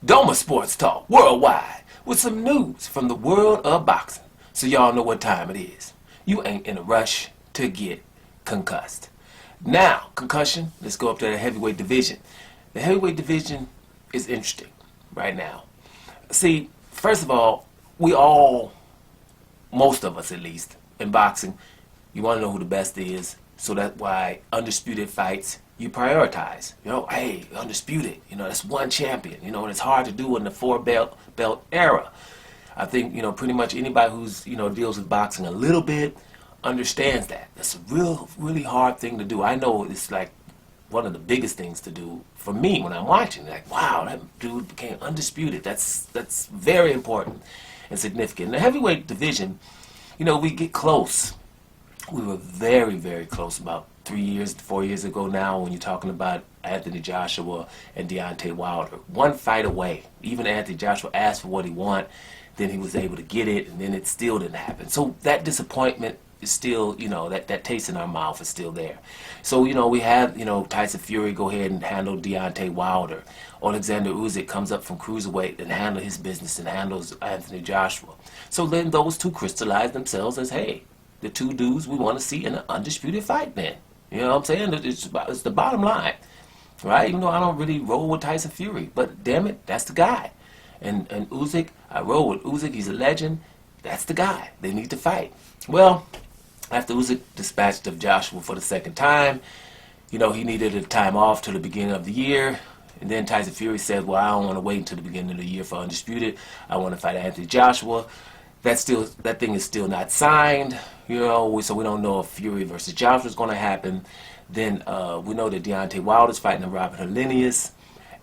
Doma Sports Talk Worldwide with some news from the world of boxing. So y'all know what time it is. You ain't in a rush to get concussed. Now, concussion, let's go up to the heavyweight division. The heavyweight division is interesting right now. See, first of all, most of us at least, in boxing, you want to know who the best is. So that's why undisputed fights, you prioritize. You know, hey, undisputed, that's one champion. And it's hard to do in the four belt era. I think, pretty much anybody who's, deals with boxing a little bit understands that. That's a really hard thing to do. I know it's like one of the biggest things to do for me when I'm watching. Like, wow, that dude became undisputed. That's very important and significant. In the heavyweight division, we get close. We were very, very close about 4 years ago now when you're talking about Anthony Joshua and Deontay Wilder. One fight away. Even Anthony Joshua asked for what he wanted, then he was able to get it, and then it still didn't happen. So that disappointment is still, that taste in our mouth is still there. So, we have, Tyson Fury go ahead and handle Deontay Wilder. Alexander Usyk comes up from cruiserweight and handle his business and handles Anthony Joshua. So then those two crystallize themselves as, hey, the two dudes we want to see in an undisputed fight then. You know what I'm saying? It's the bottom line, right? Even though I don't really roll with Tyson Fury, but damn it, that's the guy. And Usyk, I roll with Usyk, he's a legend. That's the guy. They need to fight. Well, after Usyk dispatched of Joshua for the second time, he needed a time off till the beginning of the year. And then Tyson Fury said, well, I don't want to wait until the beginning of the year for undisputed. I want to fight Anthony Joshua. That thing is still not signed, so we don't know if Fury versus Joshua is going to happen. Then we know that Deontay Wilder is fighting Robert Helenius,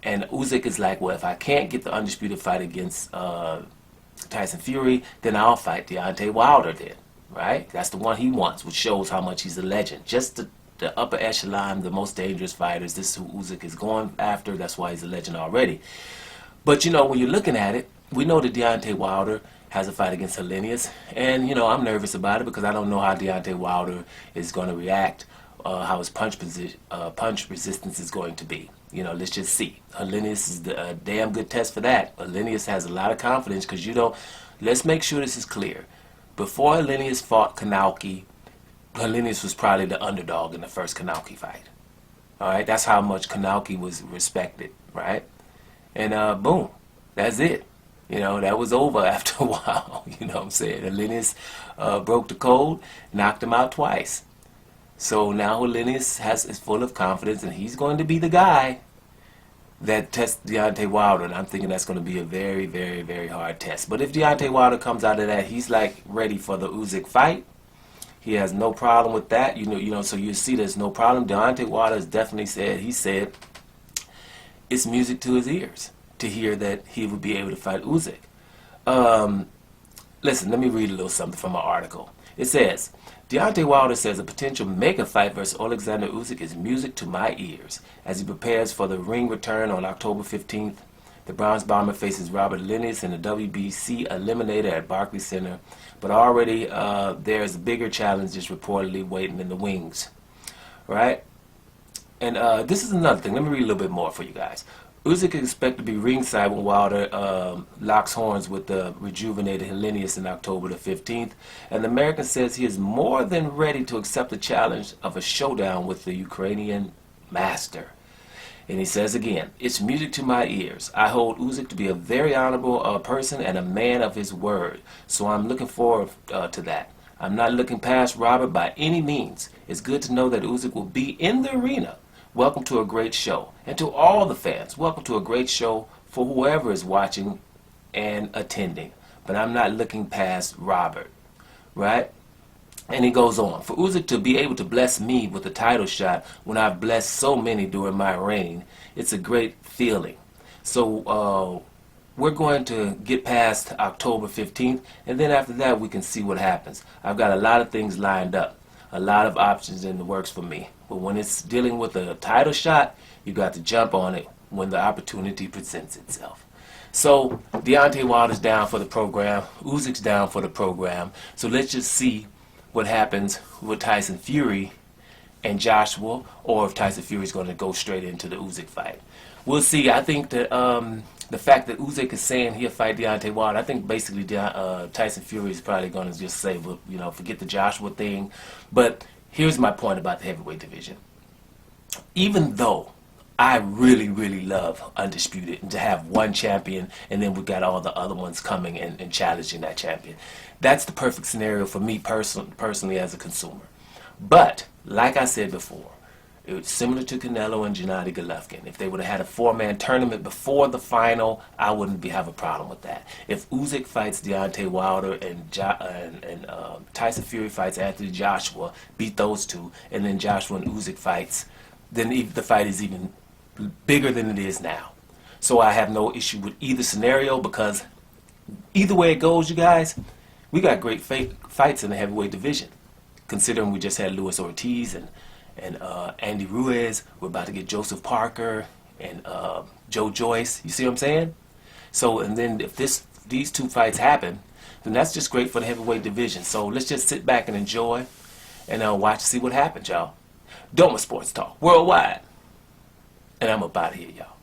and Usyk is like, well, if I can't get the undisputed fight against Tyson Fury, then I'll fight Deontay Wilder then, right? That's the one he wants, which shows how much he's a legend. Just the upper echelon, the most dangerous fighters, this is who Usyk is going after. That's why he's a legend already. But, when you're looking at it, we know that Deontay Wilder has a fight against Helenius, and I'm nervous about it because I don't know how Deontay Wilder is going to react, how his punch resistance is going to be. Let's just see. Helenius is a damn good test for that. Helenius has a lot of confidence because let's make sure this is clear. Before Helenius fought Kanauki, Helenius was probably the underdog in the first Kanauki fight. All right, that's how much Kanauki was respected, right? And boom, that's it. That was over after a while. You know what I'm saying? Helenius broke the code, knocked him out twice. So now Helenius is full of confidence, and he's going to be the guy that tests Deontay Wilder. And I'm thinking that's going to be a very, very, very hard test. But if Deontay Wilder comes out of that, he's like ready for the Usyk fight. He has no problem with that. So you see there's no problem. Deontay Wilder has definitely said it's music to his ears to hear that he would be able to fight Usyk. Listen, let me read a little something from an article. It says, Deontay Wilder says a potential mega fight versus Alexander Usyk is music to my ears. As he prepares for the ring return on October 15th, the Bronze Bomber faces Robert Helenius in the WBC Eliminator at Barclays Center. But already there's bigger challenges reportedly waiting in the wings. Right? And this is another thing. Let me read a little bit more for you guys. Usyk is expected to be ringside when Wilder locks horns with the rejuvenated Helenius in October the 15th. And the American says he is more than ready to accept the challenge of a showdown with the Ukrainian master. And he says again, it's music to my ears. I hold Usyk to be a very honorable person and a man of his word. So I'm looking forward to that. I'm not looking past Robert by any means. It's good to know that Usyk will be in the arena. Welcome to a great show. And to all the fans, welcome to a great show for whoever is watching and attending. But I'm not looking past Robert, right? And he goes on. For Usyk to be able to bless me with a title shot when I've blessed so many during my reign, it's a great feeling. So we're going to get past October 15th, and then after that we can see what happens. I've got a lot of things lined up, a lot of options in the works for me. But when it's dealing with a title shot, you got to jump on it when the opportunity presents itself. So Deontay Wilder's down for the program. Usyk's down for the program. So let's just see what happens with Tyson Fury and Joshua, or if Tyson Fury's going to go straight into the Usyk fight. We'll see. I think that the fact that Usyk is saying he'll fight Deontay Wilder, I think basically Tyson Fury is probably going to just say, well, you know, forget the Joshua thing. But here's my point about the heavyweight division. Even though I really, really love Undisputed and to have one champion and then we got all the other ones coming and challenging that champion. That's the perfect scenario for me personally as a consumer. But, like I said before, it was similar to Canelo and Gennady Golovkin. If they would have had a 4-man tournament before the final, I wouldn't have a problem with that. If Usyk fights Deontay Wilder and Tyson Fury fights Anthony Joshua, beat those two, and then Joshua and Usyk fights, then the fight is even bigger than it is now. So I have no issue with either scenario because either way it goes, you guys, we got great fights in the heavyweight division. Considering we just had Luis Ortiz and Andy Ruiz, we're about to get Joseph Parker and Joe Joyce. You see what I'm saying? So, and then if these two fights happen, then that's just great for the heavyweight division. So let's just sit back and enjoy and watch and see what happens, y'all. Doma Sports Talk Worldwide. And I'm about here, y'all.